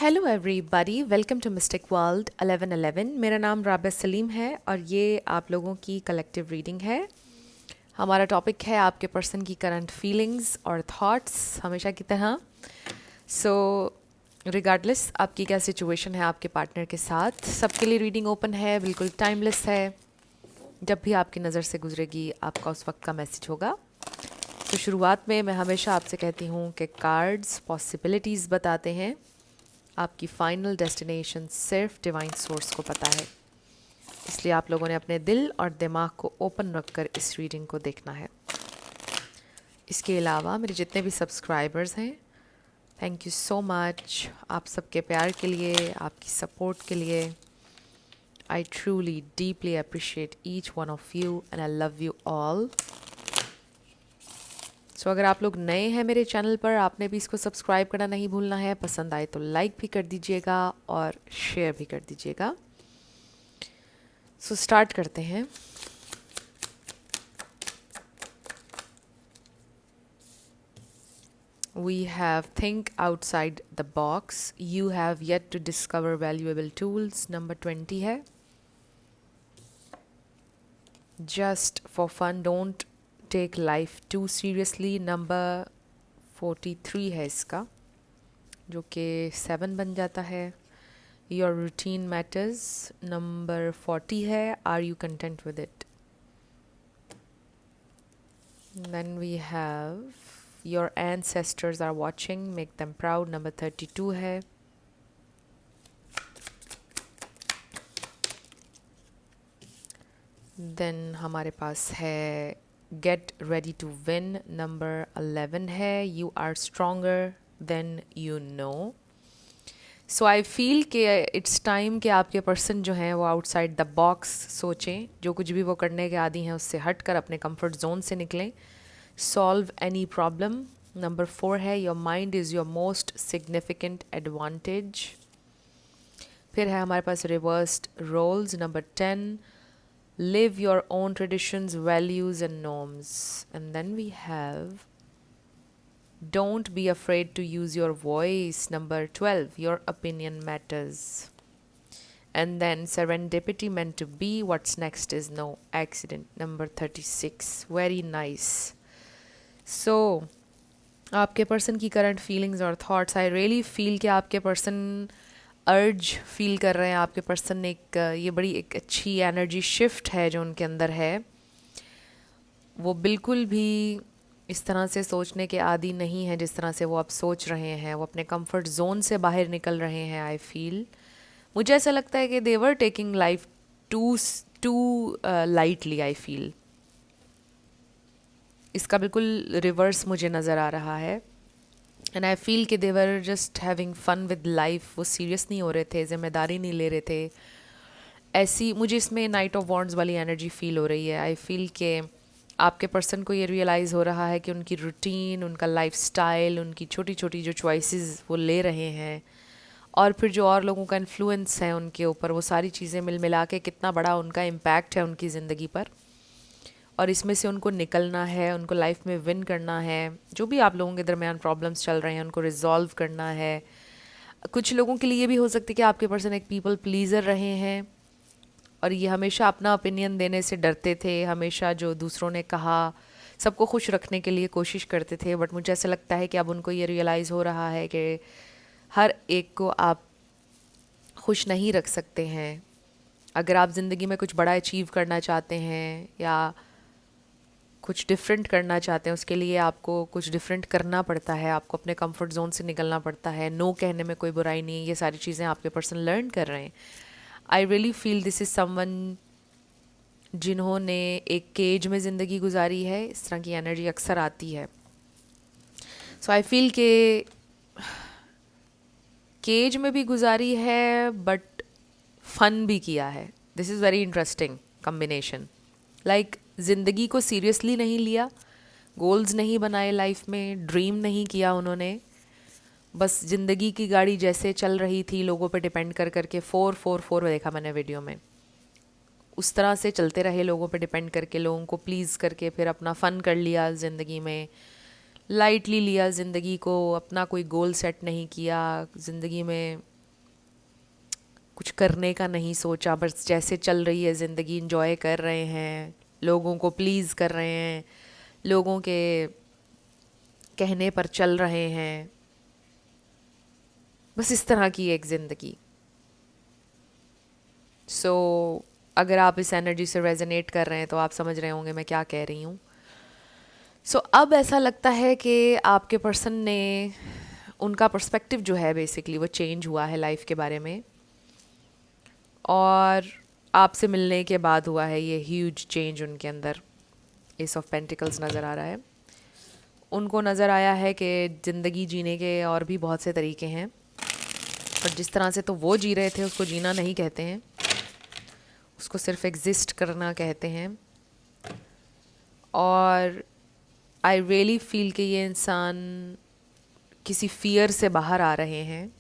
Hello everybody, welcome to mystic world 1111। मेरा नाम राबिया सलीम है और ये आप लोगों की कलेक्टिव रीडिंग है। हमारा टॉपिक है आपके पर्सन की करंट फीलिंग्स और थॉट्स, हमेशा की तरह। सो रिगार्डलेस आपकी क्या सिचुएशन है आपके पार्टनर के साथ, सबके लिए रीडिंग ओपन है, बिल्कुल टाइमलेस है। जब भी आपकी नज़र से गुजरेगी आपका उस वक्त का मैसेज होगा। तो शुरुआत में मैं हमेशा आपसे कहती हूँ कि कार्ड्स पॉसिबिलिटीज़ बताते हैं, आपकी फाइनल डेस्टिनेशन सिर्फ डिवाइन सोर्स को पता है। इसलिए आप लोगों ने अपने दिल और दिमाग को ओपन रखकर इस रीडिंग को देखना है। इसके अलावा मेरे जितने भी सब्सक्राइबर्स हैं, थैंक यू सो मच आप सबके प्यार के लिए, आपकी सपोर्ट के लिए। I truly deeply appreciate each one of you and I love you all. So अगर आप लोग नए हैं मेरे चैनल पर, आपने भी इसको सब्सक्राइब करना नहीं भूलना है। पसंद आए तो लाइक भी कर दीजिएगा और शेयर भी कर दीजिएगा। सो स्टार्ट करते हैं। We have think outside the box. You have yet to discover valuable tools. Number 20 है। Just for fun, don't take life too seriously. Number 43 है इसका, जो कि 7 बन जाता है। Your routine matters. नंबर 40 है। Are you content with it? Then we have your ancestors are watching, make them proud. Number 32 है। देन हमारे पास है get ready to win. Number 11 है। You are stronger than you know. So I feel कि it's time कि आपके person जो हैं वो आउटसाइड द बॉक्स सोचें, जो कुछ भी वो करने के आदी हैं उससे हट कर अपने कंफर्ट जोन से निकलें। Solve any problem. नंबर 4 है your mind is your most significant advantage. फिर है हमारे पास reversed roles. Number 10, live your own traditions, values and norms. And then we have don't be afraid to use your voice. Number 12, your opinion matters. And then serendipity, meant to be, what's next is no accident. Number 36, very nice. So आपके person की current feelings और thoughts, आई really feel कि आपके person अर्ज feel कर रहे हैं। आपके पर्सन ने ये बड़ी एक अच्छी एनर्जी शिफ्ट है जो उनके अंदर है। वो बिल्कुल भी इस तरह से सोचने के आदी नहीं है जिस तरह से वो अब सोच रहे हैं। वो अपने कंफर्ट जोन से बाहर निकल रहे हैं। आई फील, मुझे ऐसा लगता है कि they were taking life to too lightly. I feel इसका बिल्कुल रिवर्स मुझे नज़र आ रहा है। एंड आई फील कि they were just having fun with life. वो सीरियस नहीं हो रहे थे, जिम्मेदारी नहीं ले रहे थे। ऐसी मुझे इसमें नाइट ऑफ वॉन्ड्स वाली एनर्जी फील हो रही है। आई फील कि आपके पर्सन को ये रियलाइज़ हो रहा है कि उनकी रूटीन, उनका लाइफस्टाइल, उनकी छोटी छोटी जो चॉइसेस वो ले रहे हैं, और फिर जो और लोगों का इन्फ्लुएंस है उनके ऊपर, वो सारी चीज़ें मिल मिला के कितना बड़ा उनका इम्पैक्ट है उनकी ज़िंदगी पर। और इसमें से उनको निकलना है, उनको लाइफ में विन करना है। जो भी आप लोगों के दरमियान प्रॉब्लम्स चल रहे हैं उनको रिजॉल्व करना है। कुछ लोगों के लिए ये भी हो सकती है कि आपके पर्सन एक पीपल प्लीज़र रहे हैं और ये हमेशा अपना ओपिनियन देने से डरते थे। हमेशा जो दूसरों ने कहा सबको खुश रखने के लिए कोशिश करते थे। बट मुझे ऐसा लगता है कि अब उनको ये रियलाइज़ हो रहा है कि हर एक को आप खुश नहीं रख सकते हैं। अगर आप ज़िंदगी में कुछ बड़ा अचीव करना चाहते हैं या कुछ डिफरेंट करना चाहते हैं, उसके लिए आपको कुछ डिफरेंट करना पड़ता है। आपको अपने कंफर्ट जोन से निकलना पड़ता है। नो कहने में कोई बुराई नहीं है। ये सारी चीज़ें आपके पर्सन लर्न कर रहे हैं। आई really feel this is someone जिन्होंने एक केज में ज़िंदगी गुजारी है। इस तरह की एनर्जी अक्सर आती है। सो आई फील के केज में भी गुजारी है बट फन भी किया है। This is very interesting combination. Like ज़िंदगी को सीरियसली नहीं लिया, गोल्स नहीं बनाए लाइफ में, ड्रीम नहीं किया उन्होंने। बस ज़िंदगी की गाड़ी जैसे चल रही थी, लोगों पे डिपेंड कर करके 444 देखा मैंने वीडियो में, उस तरह से चलते रहे, लोगों पे डिपेंड करके, लोगों को प्लीज़ करके, फिर अपना फ़न कर लिया ज़िंदगी में, लाइटली लिया ज़िंदगी को, अपना कोई गोल सेट नहीं किया ज़िंदगी में। कुछ करने का नहीं सोचा, बस जैसे चल रही है ज़िंदगी इंजॉय कर रहे हैं, लोगों को प्लीज़ कर रहे हैं, लोगों के कहने पर चल रहे हैं, बस इस तरह की एक ज़िंदगी। सो अगर आप इस एनर्जी से रेजोनेट कर रहे हैं तो आप समझ रहे होंगे मैं क्या कह रही हूँ। सो अब ऐसा लगता है कि आपके पर्सन ने, उनका पर्सपेक्टिव जो है बेसिकली वो चेंज हुआ है लाइफ के बारे में, और आपसे मिलने के बाद हुआ है ये ह्यूज चेंज उनके अंदर। एस ऑफ पेंटिकल्स नज़र आ रहा है। उनको नज़र आया है कि ज़िंदगी जीने के और भी बहुत से तरीके हैं, और जिस तरह से तो वो जी रहे थे उसको जीना नहीं कहते हैं, उसको सिर्फ एग्जिस्ट करना कहते हैं। और आई रियली फील कि ये इंसान किसी फियर से बाहर आ रहे हैं,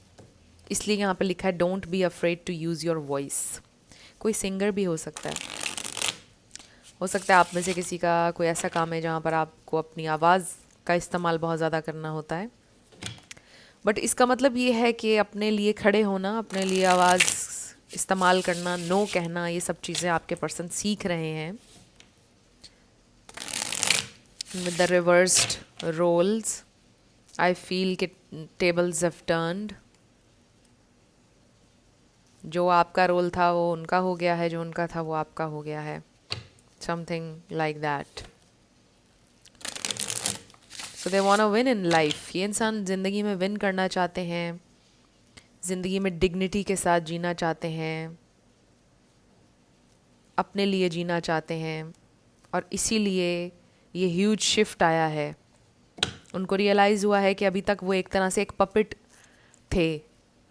इसलिए यहाँ पे लिखा है don't be afraid to use your voice. कोई सिंगर भी हो सकता है आप में से किसी का कोई ऐसा काम है जहाँ पर आपको अपनी आवाज़ का इस्तेमाल बहुत ज़्यादा करना होता है, बट इसका मतलब ये है कि अपने लिए खड़े होना, अपने लिए आवाज़ इस्तेमाल करना, नो कहना, ये सब चीज़ें आपके पर्सन सीख रहे हैं। With the reversed roles I feel कि टेबल्स हैव टर्न्ड। जो आपका रोल था वो उनका हो गया है, जो उनका था वो आपका हो गया है, something like that. So they want to win in life. ये इंसान ज़िंदगी में विन करना चाहते हैं, ज़िंदगी में डिग्निटी के साथ जीना चाहते हैं, अपने लिए जीना चाहते हैं, और इसीलिए ये ह्यूज शिफ्ट आया है। उनको रियलाइज़ हुआ है कि अभी तक वो एक तरह से एक पपेट थे,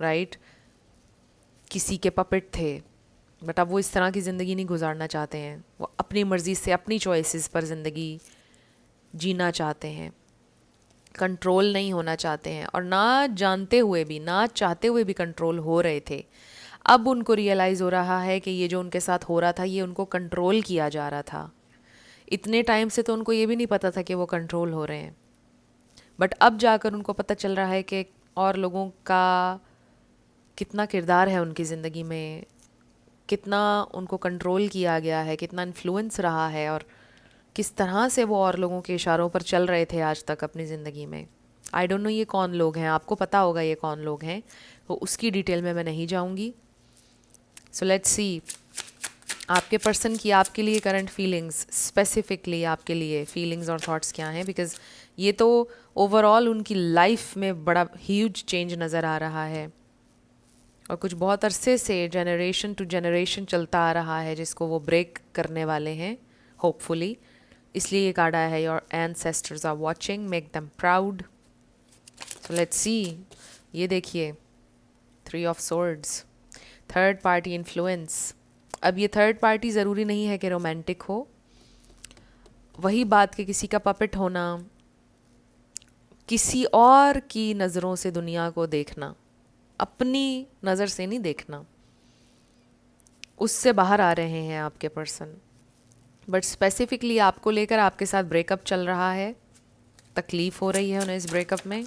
राइट, किसी के पपेट थे, बट अब वो इस तरह की ज़िंदगी नहीं गुजारना चाहते हैं। वो अपनी मर्ज़ी से, अपनी चॉइसेस पर ज़िंदगी जीना चाहते हैं, कंट्रोल नहीं होना चाहते हैं, और ना जानते हुए भी, ना चाहते हुए भी कंट्रोल हो रहे थे। अब उनको रियलाइज़ हो रहा है कि ये जो उनके साथ हो रहा था ये उनको कंट्रोल किया जा रहा था। इतने टाइम से तो उनको ये भी नहीं पता था कि वो कंट्रोल हो रहे हैं, बट अब जाकर उनको पता चल रहा है कि और लोगों का कितना किरदार है उनकी ज़िंदगी में, कितना उनको कंट्रोल किया गया है, कितना इन्फ्लुएंस रहा है, और किस तरह से वो और लोगों के इशारों पर चल रहे थे आज तक अपनी ज़िंदगी में। आई डोंट नो ये कौन लोग हैं, आपको पता होगा ये कौन लोग हैं, तो उसकी डिटेल में मैं नहीं जाऊंगी। सो लेट्स सी आपके पर्सन की आपके लिए करंट फीलिंग्स, स्पेसिफिकली आपके लिए फीलिंग्स और थॉट्स क्या हैं, बिकॉज़ ये तो ओवरऑल उनकी लाइफ में बड़ा ह्यूज चेंज नज़र आ रहा है, और कुछ बहुत अरसे से जनरेशन टू जनरेशन चलता आ रहा है जिसको वो ब्रेक करने वाले हैं होपफुली। इसलिए ये कार्ड आया है your ancestors are watching, make them proud. So let's see. ये देखिए, 3 of swords, third party influence. अब ये थर्ड पार्टी ज़रूरी नहीं है कि रोमांटिक हो, वही बात कि किसी का पपेट होना, किसी और की नज़रों से दुनिया को देखना, अपनी नज़र से नहीं देखना, उससे बाहर आ रहे हैं आपके पर्सन। बट स्पेसिफिकली आपको लेकर आपके साथ ब्रेकअप चल रहा है, तकलीफ़ हो रही है उन्हें इस ब्रेकअप में,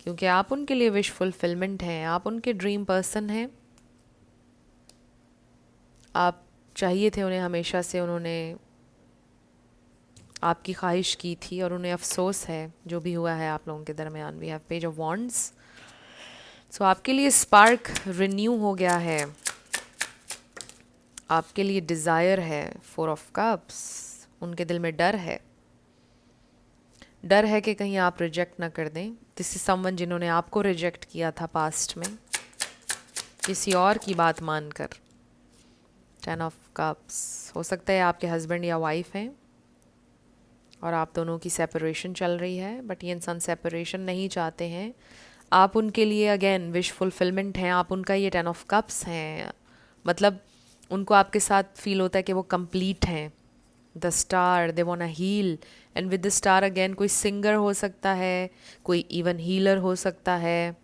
क्योंकि आप उनके लिए विश फुलफिलमेंट हैं, आप उनके ड्रीम पर्सन हैं, आप चाहिए थे उन्हें हमेशा से, उन्होंने आपकी ख्वाहिश की थी, और उन्हें अफसोस है जो भी हुआ है आप लोगों के दरमियान। We have page of wands. So आपके लिए स्पार्क रिन्यू हो गया है, आपके लिए डिज़ायर है। 4 ऑफ कप्स, उनके दिल में डर है, डर है कि कहीं आप रिजेक्ट ना कर दें। दिस इज समवन जिन्होंने आपको रिजेक्ट किया था पास्ट में, किसी और की बात मानकर। 10 ऑफ कप्स, हो सकता है आपके हस्बैंड या वाइफ हैं और आप दोनों की सेपरेशन चल रही है, बट ये इंसान सेपरेशन नहीं चाहते हैं। आप उनके लिए अगेन विश फुलफिलमेंट हैं, आप उनका ये 10 ऑफ कप्स हैं, मतलब उनको आपके साथ फील होता है कि वो कंप्लीट हैं। The star, they want a heal, and with the star again कोई सिंगर हो सकता है, कोई इवन हीलर हो सकता है।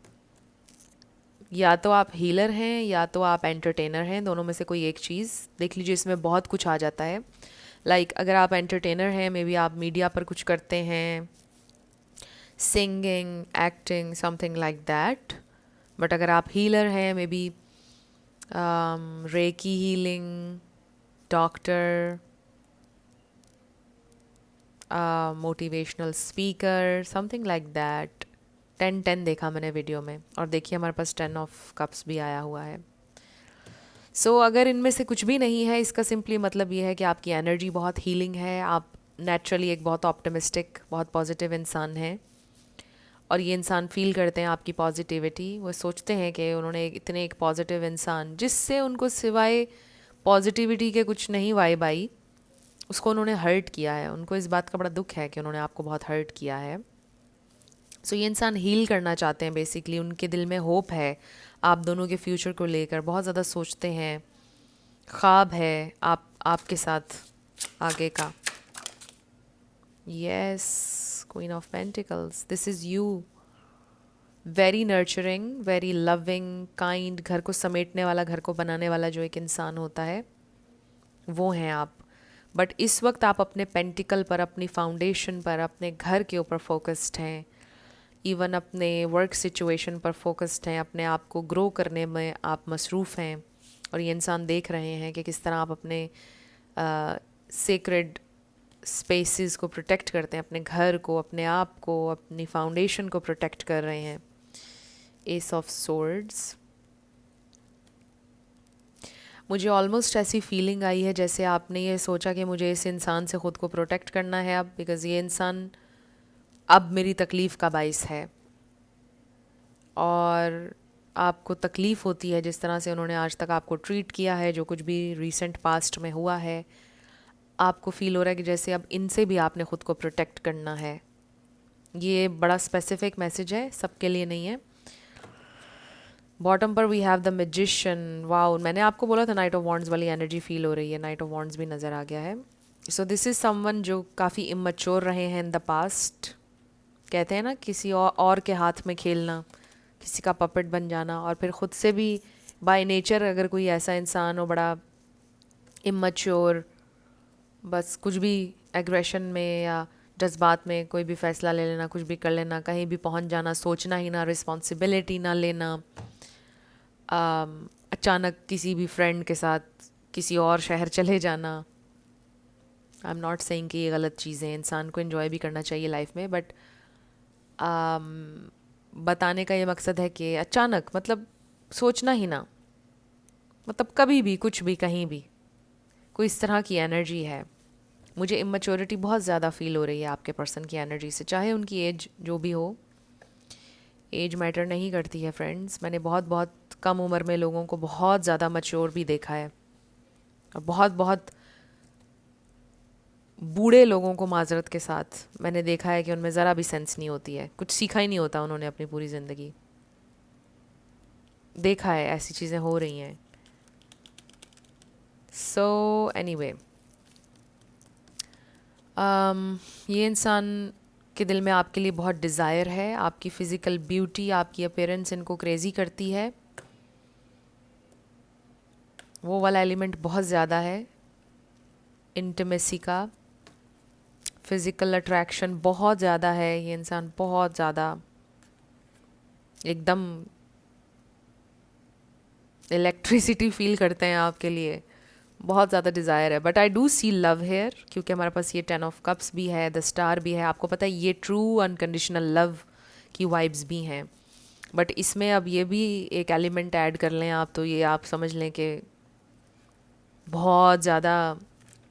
या तो आप हीलर हैं या तो आप एंटरटेनर हैं, दोनों में से कोई एक चीज़ देख लीजिए, इसमें बहुत कुछ आ जाता है। लाइक अगर आप एंटरटेनर हैं, मे बी आप मीडिया पर कुछ करते हैं, singing, acting, something like that. But अगर आप हीलर हैं, may be recce healing, doctor, motivational speaker, something like that. 10-10 देखा मैंने वीडियो में, और देखिए हमारे पास 10 ऑफ कप्स भी आया हुआ है। अगर इनमें से कुछ भी नहीं है, इसका सिंपली मतलब ये है कि आपकी एनर्जी बहुत हीलिंग है, आप नेचुरली एक बहुत ऑप्टिमिस्टिक, बहुत पॉजिटिव इंसान हैं, और ये इंसान फील करते हैं आपकी पॉजिटिविटी। वो सोचते हैं कि उन्होंने इतने एक पॉजिटिव इंसान, जिससे उनको सिवाय पॉजिटिविटी के कुछ नहीं वाइब आई, उसको उन्होंने हर्ट किया है। उनको इस बात का बड़ा दुख है कि उन्होंने आपको बहुत हर्ट किया है। ये इंसान हील करना चाहते हैं बेसिकली, उनके दिल में होप है आप दोनों के फ्यूचर को लेकर, बहुत ज़्यादा सोचते हैं, ख्वाब है आपके साथ आगे का। Yes, queen of pentacles, this is you. Very nurturing, very loving, kind, घर को समेटने वाला, घर को बनाने वाला जो एक इंसान होता है, वो हैं आप। बट इस वक्त आप अपने पेंटिकल पर, अपनी फाउंडेशन पर, अपने घर के ऊपर फोकस्ड हैं, इवन अपने वर्क सिचुएशन पर फोकस्ड हैं, अपने आप को ग्रो करने में आप मसरूफ़ हैं। और ये इंसान देख रहे हैं कि किस तरह आप अपने सेक्रेड स्पेसेस को प्रोटेक्ट करते हैं, अपने घर को, अपने आप को, अपनी फाउंडेशन को प्रोटेक्ट कर रहे हैं। एस ऑफ सोर्ड्स, मुझे ऑलमोस्ट ऐसी फीलिंग आई है जैसे आपने ये सोचा कि मुझे इस इंसान से ख़ुद को प्रोटेक्ट करना है अब, बिकॉज़ ये इंसान अब मेरी तकलीफ़ का बाइस है। और आपको तकलीफ़ होती है जिस तरह से उन्होंने आज तक आपको ट्रीट किया है, जो कुछ भी रीसेंट पास्ट में हुआ है, आपको फ़ील हो रहा है कि जैसे अब इनसे भी आपने ख़ुद को प्रोटेक्ट करना है। ये बड़ा स्पेसिफिक मैसेज है, सबके लिए नहीं है। बॉटम पर we have the magician. Wow, मैंने आपको बोला था नाइट ऑफ वॉन्ड्स वाली एनर्जी फील हो रही है, नाइट ऑफ वॉन्ड्स भी नज़र आ गया है। दिस इज़ समवन जो काफ़ी इमैच्योर रहे हैं इन द पास्ट। कहते हैं ना, किसी और के हाथ में खेलना, किसी का पपेट बन जाना, और फिर ख़ुद से भी बाय नेचर अगर कोई ऐसा इंसान हो बड़ा इमैच्योर, बस कुछ भी एग्रेशन में या जज्बात में कोई भी फ़ैसला ले लेना, कुछ भी कर लेना, कहीं भी पहुंच जाना, सोचना ही ना, रिस्पॉन्सिबिलिटी ना लेना, अचानक किसी भी फ्रेंड के साथ किसी और शहर चले जाना। आई एम नॉट सेइंग कि ये गलत चीज़ें, इंसान को एंजॉय भी करना चाहिए लाइफ में, बट बताने का ये मकसद है कि अचानक, मतलब सोचना ही ना, मतलब कभी भी कुछ भी कहीं भी, कोई इस तरह की एनर्जी है। मुझे इमेच्योरिटी बहुत ज़्यादा फील हो रही है आपके पर्सन की एनर्जी से, चाहे उनकी एज जो भी हो। एज मैटर नहीं करती है फ्रेंड्स। मैंने बहुत बहुत कम उम्र में लोगों को बहुत ज़्यादा मैच्योर भी देखा है, और बहुत बहुत बूढ़े लोगों को माजरत के साथ मैंने देखा है कि उनमें ज़रा भी सेंस नहीं होती है, कुछ सीखा ही नहीं होता उन्होंने अपनी पूरी ज़िंदगी। देखा है, ऐसी चीज़ें हो रही हैं। एनीवे, ये इंसान के दिल में आपके लिए बहुत डिज़ायर है, आपकी फ़िज़िकल ब्यूटी, आपकी अपीयरेंस इनको क्रेज़ी करती है। वो वाला एलिमेंट बहुत ज़्यादा है, इंटीमेसी का, फ़िज़िकल अट्रैक्शन बहुत ज़्यादा है। ये इंसान बहुत ज़्यादा एकदम इलेक्ट्रिसिटी फील करते हैं आपके लिए, बहुत ज़्यादा डिज़ायर है। But I do see love here, क्योंकि हमारे पास ये 10 ऑफ कप्स भी है, द स्टार भी है। आपको पता है ये ट्रू अनकंडीशनल लव की वाइब्स भी हैं, बट इसमें अब ये भी एक एलिमेंट ऐड कर लें आप, तो ये आप समझ लें कि बहुत ज़्यादा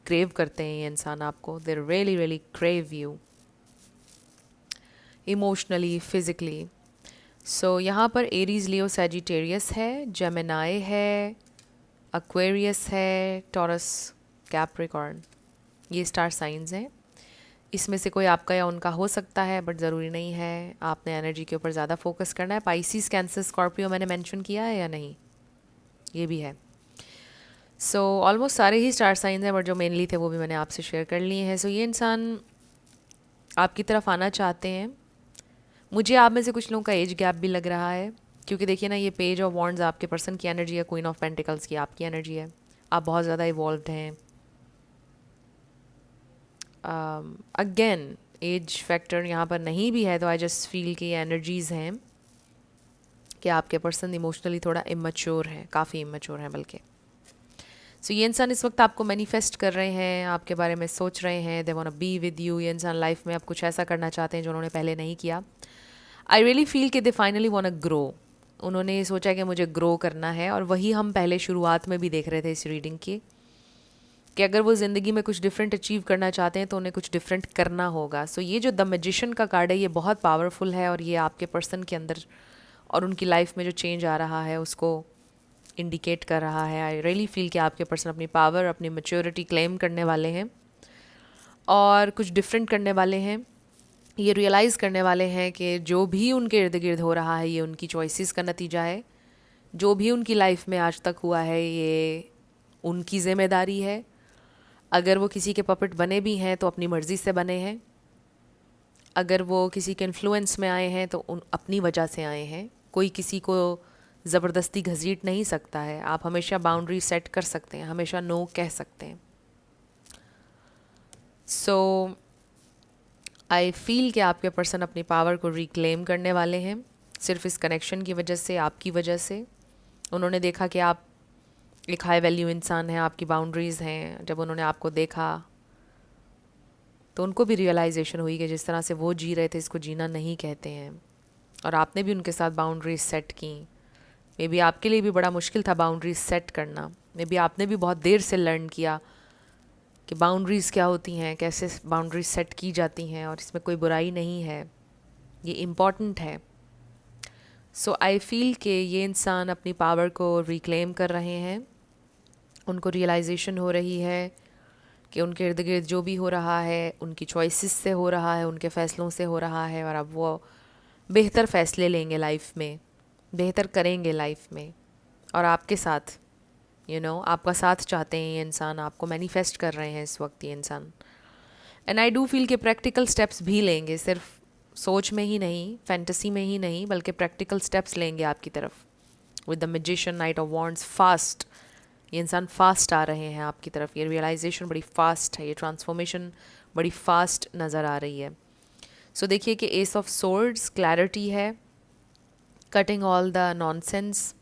क्रेव करते हैं ये इंसान आपको। They really really crave you emotionally, physically. यहाँ पर एरीज, लियो, सैजिटेरियस है, जेमिनाई है, एक्वेरियस है, टॉरस, कैप्रिकॉर्न, ये स्टार साइंस हैं। इसमें से कोई आपका या उनका हो सकता है, बट ज़रूरी नहीं है। आपने एनर्जी के ऊपर ज़्यादा फोकस करना है। पाइसिस, कैंसर, स्कॉर्पियो मैंने मेंशन किया है या नहीं, ये भी है। ऑलमोस्ट सारे ही स्टार साइंस हैं, बट जो मेनली थे वो भी मैंने आपसे शेयर कर लिए हैं। ये इंसान आपकी तरफ आना चाहते हैं। मुझे आप में से कुछ लोगों का एज गैप भी लग रहा है, क्योंकि देखिए ना, ये पेज ऑफ वॉन्ड्स आपके पर्सन की एनर्जी है, क्वीन ऑफ पेंटिकल्स की आपकी एनर्जी है। आप बहुत ज़्यादा इवॉल्व्ड हैं। अगेन, एज फैक्टर यहाँ पर नहीं भी है, तो आई जस्ट फील कि ये एनर्जीज़ हैं कि आपके पर्सन इमोशनली थोड़ा इमेच्योर हैं, काफ़ी इमेच्योर हैं बल्कि। सो ये इंसान इस वक्त आपको मैनिफेस्ट कर रहे हैं, आपके बारे में सोच रहे हैं, they want to be with you. ये इंसान लाइफ में आप कुछ ऐसा करना चाहते हैं जो उन्होंने पहले नहीं किया। आई रियली फील कि they finally want to grow. उन्होंने सोचा कि मुझे ग्रो करना है, और वही हम पहले शुरुआत में भी देख रहे थे इस रीडिंग की, कि अगर वो ज़िंदगी में कुछ डिफरेंट अचीव करना चाहते हैं तो उन्हें कुछ डिफरेंट करना होगा। सो ये जो द मैजिशियन का कार्ड है ये बहुत पावरफुल है, और ये आपके पर्सन के अंदर और उनकी लाइफ में जो चेंज आ रहा है उसको इंडिकेट कर रहा है। आई रियली फील कि आपके पर्सन अपनी पावर, अपनी मैच्योरिटी क्लेम करने वाले हैं और कुछ डिफरेंट करने वाले हैं। ये रियलाइज़ करने वाले हैं कि जो भी उनके इर्द गिर्द हो रहा है ये उनकी चॉइसेस का नतीजा है। जो भी उनकी लाइफ में आज तक हुआ है ये उनकी ज़िम्मेदारी है। अगर वो किसी के पपेट बने भी हैं तो अपनी मर्ज़ी से बने हैं। अगर वो किसी के इन्फ्लुएंस में आए हैं तो अपनी वजह से आए हैं। कोई किसी को ज़बरदस्ती घसीट नहीं सकता है। आप हमेशा बाउंड्री सेट कर सकते हैं, हमेशा नो कह सकते हैं। सो आई फील कि आपके पर्सन अपनी पावर को रिक्लेम करने वाले हैं सिर्फ इस कनेक्शन की वजह से, आपकी वजह से। उन्होंने देखा कि आप एक हाई वैल्यू इंसान हैं, आपकी बाउंड्रीज़ हैं। जब उन्होंने आपको देखा तो उनको भी रियलाइजेशन हुई कि जिस तरह से वो जी रहे थे इसको जीना नहीं कहते हैं, और आपने भी उनके साथ बाउंड्रीज सेट की। मे बी आपके लिए भी बड़ा मुश्किल था बाउंड्रीज सेट करना। मे बी आपने भी बहुत देर से लर्न किया कि बाउंड्रीज़ क्या होती हैं, कैसे बाउंड्रीज सेट की जाती हैं, और इसमें कोई बुराई नहीं है, ये इम्पॉर्टेंट है। सो आई फील कि ये इंसान अपनी पावर को रिक्लेम कर रहे हैं। उनको रियलाइजेशन हो रही है कि उनके इर्द गिर्द जो भी हो रहा है उनकी चॉइसेस से हो रहा है, उनके फ़ैसलों से हो रहा है, और अब वो बेहतर फ़ैसले लेंगे लाइफ में, बेहतर करेंगे लाइफ में। और आपके साथ आपका साथ चाहते हैं ये इंसान, आपको मैनिफेस्ट कर रहे हैं इस वक्त ये इंसान। एंड आई डू फील कि प्रैक्टिकल स्टेप्स भी लेंगे, सिर्फ सोच में ही नहीं, फैंटेसी में ही नहीं, बल्कि प्रैक्टिकल स्टेप्स लेंगे आपकी तरफ। With the magician, night of wands, fast, ये इंसान फास्ट आ रहे हैं आपकी तरफ। ये रियलाइजेशन बड़ी फास्ट है, ये ट्रांसफॉर्मेशन बड़ी फास्ट नज़र आ रही है। सो देखिए कि एस ऑफ सोर्ड्स क्लैरिटी है, cutting all the nonsense,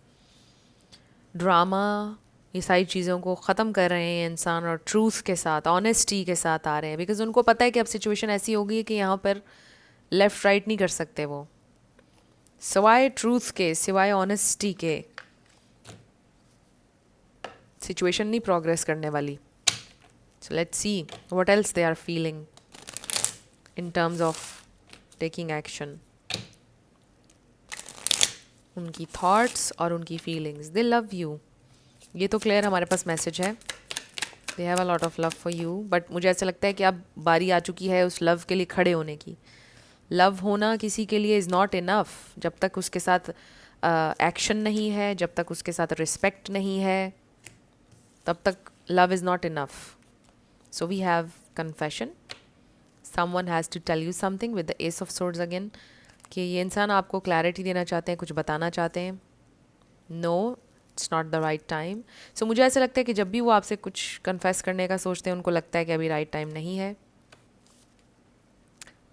drama, ये सारी चीज़ों को ख़त्म कर रहे हैं इंसान, और ट्रूथ के साथ, ऑनेस्टी के साथ आ रहे हैं। बिकॉज उनको पता है कि अब सिचुएशन ऐसी हो गई है कि यहाँ पर लेफ़्ट राइट नहीं कर सकते वो, सिवाय ट्रूथ के, सिवाय ऑनेस्टी के सिचुएशन नहीं प्रोग्रेस करने वाली। So let's see what else they are feeling in terms of taking action. उनकी थॉट्स और उनकी फीलिंग्स, दे लव यू, ये तो क्लियर हमारे पास मैसेज है। They have a lot of love for you, but मुझे ऐसा लगता है कि अब बारी आ चुकी है उस लव के लिए खड़े होने की। लव होना किसी के लिए इज़ नॉट इनफ जब तक उसके साथ एक्शन नहीं है, जब तक उसके साथ रिस्पेक्ट नहीं है, तब तक love is not enough. So we have confession, someone has to tell you something with the ace of swords again, कि ये इंसान आपको क्लैरिटी देना चाहते हैं, कुछ बताना चाहते हैं। No, it's not the right time. So मुझे ऐसा लगता है कि जब भी वो आपसे कुछ कन्फेस करने का सोचते हैं उनको लगता है कि अभी राइट टाइम नहीं है।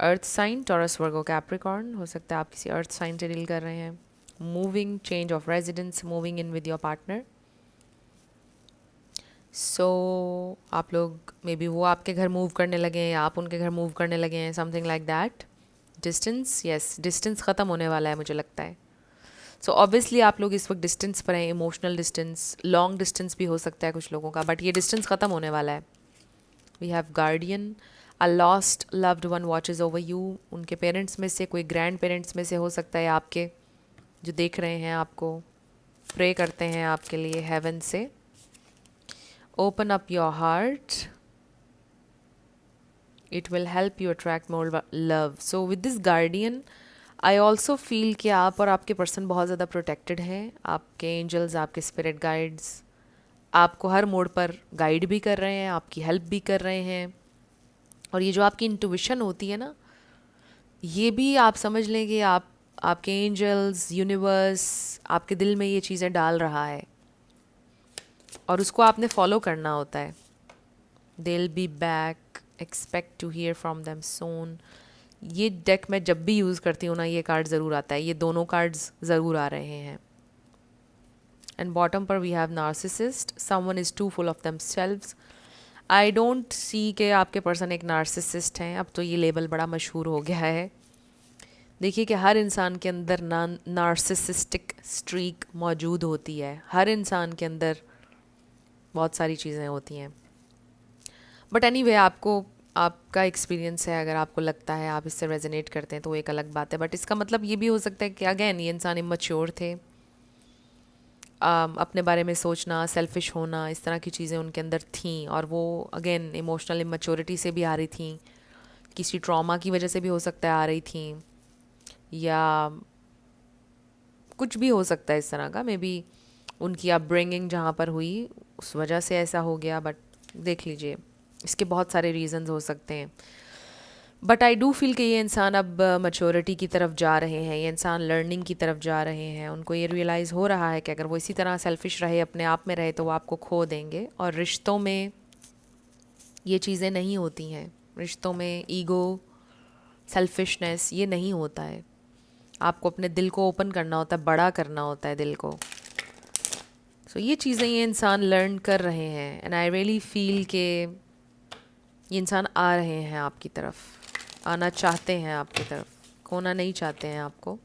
अर्थ साइन, टॉरस, वर्गो, कैप्रिकॉर्न, हो सकता है आप किसी अर्थ साइन से डील कर रहे हैं। Moving, change of residence, moving in with your partner. So आप लोग मे बी वो आपके घर मूव करने लगे हैं या आप उनके घर मूव करने लगे हैं, something like that. Distance, yes, distance ख़त्म होने वाला है मुझे लगता है। सो ऑब्वियसली आप लोग इस वक्त डिस्टेंस पर हैं, इमोशनल डिस्टेंस, लॉन्ग डिस्टेंस भी हो सकता है कुछ लोगों का, बट ये डिस्टेंस ख़त्म होने वाला है। We have guardian, a lost loved one watches over you. उनके पेरेंट्स में से, कोई ग्रैंड पेरेंट्स में से हो सकता है आपके, जो देख रहे हैं आपको, प्रे करते हैं आपके लिए हेवन से। Open up your heart, it will help you attract more love. So with this guardian I also feel कि आप और आपके पर्सन बहुत ज़्यादा प्रोटेक्टेड हैं। आपके एंजल्स, आपके स्पिरिट गाइड्स आपको हर मोड़ पर गाइड भी कर रहे हैं, आपकी हेल्प भी कर रहे हैं। और ये जो आपकी इंट्यूशन होती है ना, ये भी आप समझ लें कि आपके एंजल्स, यूनिवर्स आपके दिल में ये चीज़ें डाल रहा है और उसको आपने फॉलो करना होता है। They will be back, expect to hear from them soon, ये डेक मैं जब भी यूज़ करती हूँ ना, ये कार्ड ज़रूर आता है, ये दोनों कार्ड्स ज़रूर आ रहे हैं। एंड बॉटम पर we have narcissist, someone is too full of themselves. I don't see कि आपके पर्सन एक नार्सिसिस्ट हैं, अब तो ये लेबल बड़ा मशहूर हो गया है। देखिए कि हर इंसान के अंदर नार्सिसिस्टिक स्ट्रीक मौजूद होती है, हर इंसान के अंदर बहुत सारी चीज़ें होती हैं। बट एनीवे, आपको आपका एक्सपीरियंस है, अगर आपको लगता है आप इससे रेजोनेट करते हैं तो वो एक अलग बात है। बट इसका मतलब ये भी हो सकता है कि अगेन ये इंसान इमैच्योर थे, अपने बारे में सोचना, सेल्फिश होना, इस तरह की चीज़ें उनके अंदर थीं, और वो अगेन इमोशनल इमैच्योरिटी से भी आ रही थी, किसी ट्रॉमा की वजह से भी हो सकता है आ रही थी, या कुछ भी हो सकता है इस तरह का। मे बी उनकी अपब्रिंगिंग जहाँ पर हुई उस वजह से ऐसा हो गया, बट देख लीजिए, इसके बहुत सारे रीजंस हो सकते हैं। बट आई डू फील कि ये इंसान अब मैच्योरिटी की तरफ जा रहे हैं, ये इंसान लर्निंग की तरफ जा रहे हैं। उनको ये रियलाइज़ हो रहा है कि अगर वो इसी तरह सेल्फिश रहे, अपने आप में रहे, तो वो आपको खो देंगे। और रिश्तों में ये चीज़ें नहीं होती हैं, रिश्तों में ईगो, सेल्फिशनेस ये नहीं होता है। आपको अपने दिल को ओपन करना होता है, बड़ा करना होता है दिल को। सो ये चीज़ें ये इंसान लर्न कर रहे हैं, एंड आई रियली फील के ये इंसान आ रहे हैं आपकी तरफ, आना चाहते हैं आपकी तरफ, खोना नहीं चाहते हैं आपको।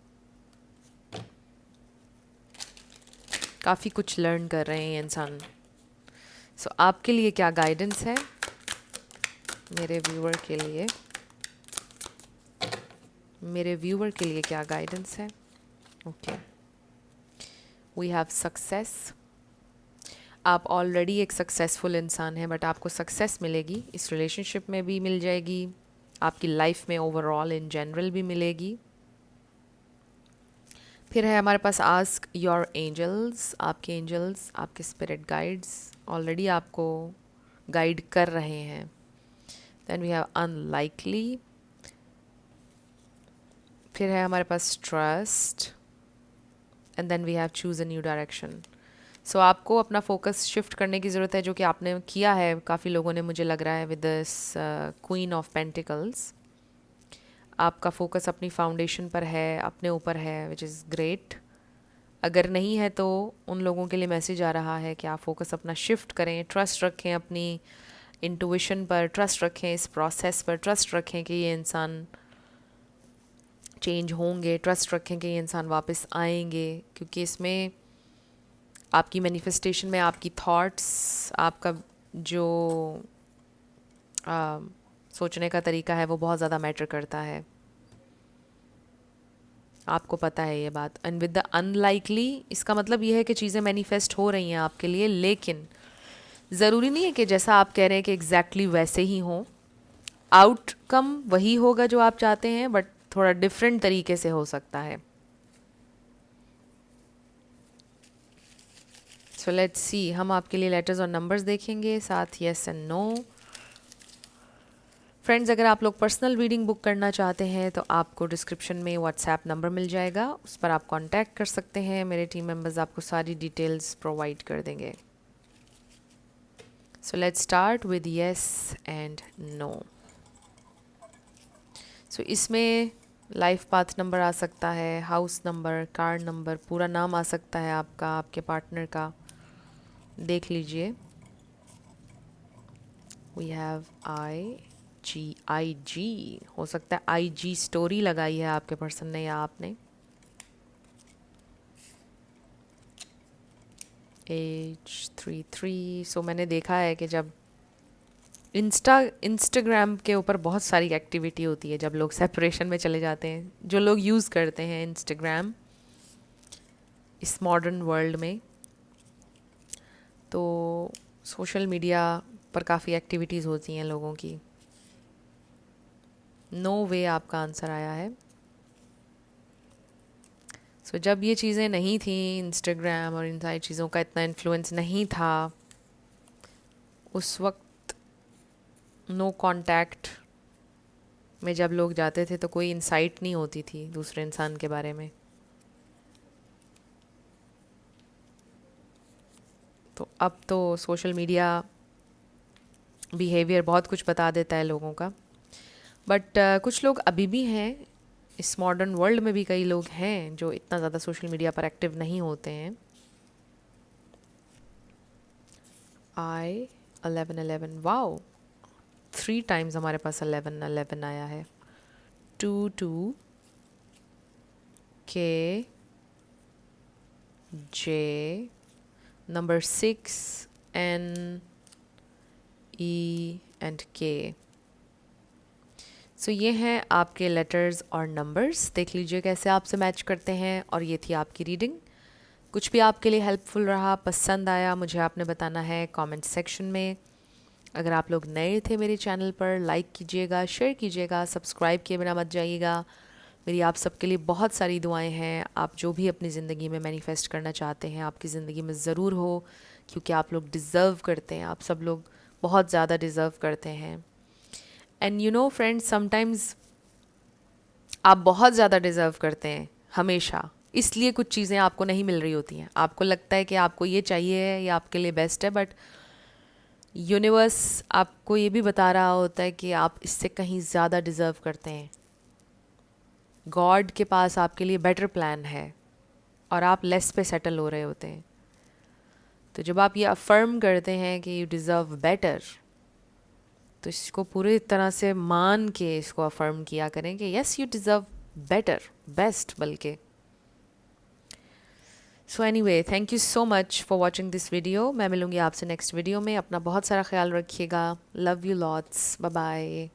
काफ़ी कुछ लर्न कर रहे हैं ये इंसान। सो आपके लिए क्या गाइडेंस है, मेरे व्यूअर के लिए, मेरे व्यूअर के लिए क्या गाइडेंस है? Okay, we have success. आप ऑलरेडी एक सक्सेसफुल इंसान हैं, बट आपको सक्सेस मिलेगी, इस रिलेशनशिप में भी मिल जाएगी, आपकी लाइफ में ओवरऑल इन जनरल भी मिलेगी। फिर है हमारे पास आस्क योर एंजल्स, आपके एंजल्स, आपके स्पिरिट गाइड्स ऑलरेडी आपको गाइड कर रहे हैं। Then we have unlikely. फिर है हमारे पास trust, and then we have choose a new direction. So आपको अपना फोकस शिफ्ट करने की ज़रूरत है, जो कि आपने किया है काफ़ी लोगों ने, मुझे लग रहा है, with this queen of pentacles. आपका फोकस अपनी फाउंडेशन पर है, अपने ऊपर है, विच इज़ ग्रेट। अगर नहीं है तो उन लोगों के लिए मैसेज आ रहा है कि आप फोकस अपना शिफ्ट करें, ट्रस्ट रखें अपनी इंट्यूशन पर, ट्रस्ट रखें इस प्रोसेस पर, ट्रस्ट रखें कि ये इंसान चेंज होंगे, ट्रस्ट रखें कि ये इंसान वापस आएंगे, क्योंकि इसमें आपकी मैनिफेस्टेशन में आपकी थॉट्स, आपका जो सोचने का तरीका है वो बहुत ज़्यादा मैटर करता है। आपको पता है ये बात। एंड विद द अनलाइकली, इसका मतलब ये है कि चीज़ें मैनिफेस्ट हो रही हैं आपके लिए, लेकिन ज़रूरी नहीं है कि जैसा आप कह रहे हैं कि एग्जैक्टली वैसे ही हों। आउटकम वही होगा जो आप चाहते हैं, बट थोड़ा डिफरेंट तरीके से हो सकता है। सो लेट्स सी, हम आपके लिए लेटर्स और नंबर्स देखेंगे, साथ येस एंड नो। फ्रेंड्स, अगर आप लोग पर्सनल रीडिंग बुक करना चाहते हैं तो आपको डिस्क्रिप्शन में व्हाट्सएप नंबर मिल जाएगा, उस पर आप कांटेक्ट कर सकते हैं। मेरे टीम मेंबर्स आपको सारी डिटेल्स प्रोवाइड कर देंगे। So let's start with yes and no. So इसमें लाइफ पाथ नंबर आ सकता है, हाउस नंबर, कार नंबर, पूरा नाम आ सकता है आपका, आपके पार्टनर का। देख लीजिए। वी हैव आई जी, हो सकता है IG स्टोरी लगाई है आपके पर्सन ने या आपने। H33। सो मैंने देखा है कि जब इंस्टाग्राम के ऊपर बहुत सारी एक्टिविटी होती है, जब लोग सेपरेशन में चले जाते हैं, जो लोग यूज़ करते हैं इंस्टाग्राम इस मॉडर्न वर्ल्ड में, तो सोशल मीडिया पर काफ़ी एक्टिविटीज़ होती हैं लोगों की। नो वे आपका आंसर आया है। सो जब ये चीज़ें नहीं थी, इंस्टाग्राम और इन सारी चीज़ों का इतना इन्फ्लुएंस नहीं था, उस वक्त नो कांटेक्ट में जब लोग जाते थे तो कोई इंसाइट नहीं होती थी दूसरे इंसान के बारे में। तो अब तो सोशल मीडिया बिहेवियर बहुत कुछ बता देता है लोगों का। बट कुछ लोग अभी भी हैं, इस मॉडर्न वर्ल्ड में भी कई लोग हैं जो इतना ज़्यादा सोशल मीडिया पर एक्टिव नहीं होते हैं। आई 11 वाओ, 3 टाइम्स हमारे पास 11 आया है। 2 के जे, नंबर 6 एन ई एंड के। सो ये हैं आपके लेटर्स और नंबर्स, देख लीजिए कैसे आपसे मैच करते हैं। और ये थी आपकी रीडिंग। कुछ भी आपके लिए हेल्पफुल रहा, पसंद आया, मुझे आपने बताना है कमेंट सेक्शन में। अगर आप लोग नए थे मेरे चैनल पर, लाइक कीजिएगा, शेयर कीजिएगा, सब्सक्राइब किए बिना मत जाइएगा। मेरी आप सबके लिए बहुत सारी दुआएं हैं। आप जो भी अपनी ज़िंदगी में मैनिफेस्ट करना चाहते हैं आपकी ज़िंदगी में ज़रूर हो, क्योंकि आप लोग डिज़र्व करते हैं, आप सब लोग बहुत ज़्यादा डिज़र्व करते हैं। And you know friends, sometimes आप बहुत ज़्यादा डिज़र्व करते हैं हमेशा, इसलिए कुछ चीज़ें आपको नहीं मिल रही होती हैं। आपको लगता है कि आपको ये चाहिए है, ये आपके लिए बेस्ट है, बट यूनिवर्स आपको ये भी बता रहा होता है कि आप इससे कहीं ज़्यादा डिज़र्व करते हैं। गॉड के पास आपके लिए बेटर प्लान है और आप लेस पे सेटल हो रहे होते हैं। तो जब आप ये अफर्म करते हैं कि यू डिज़र्व बेटर, तो इसको पूरी तरह से मान के इसको अफर्म किया करें कि yes you deserve better, best बल्कि। So anyway, thank you so much for watching this video. मैं मिलूँगी आपसे नेक्स्ट वीडियो में। अपना बहुत सारा ख्याल रखिएगा। Love you lots, bye bye.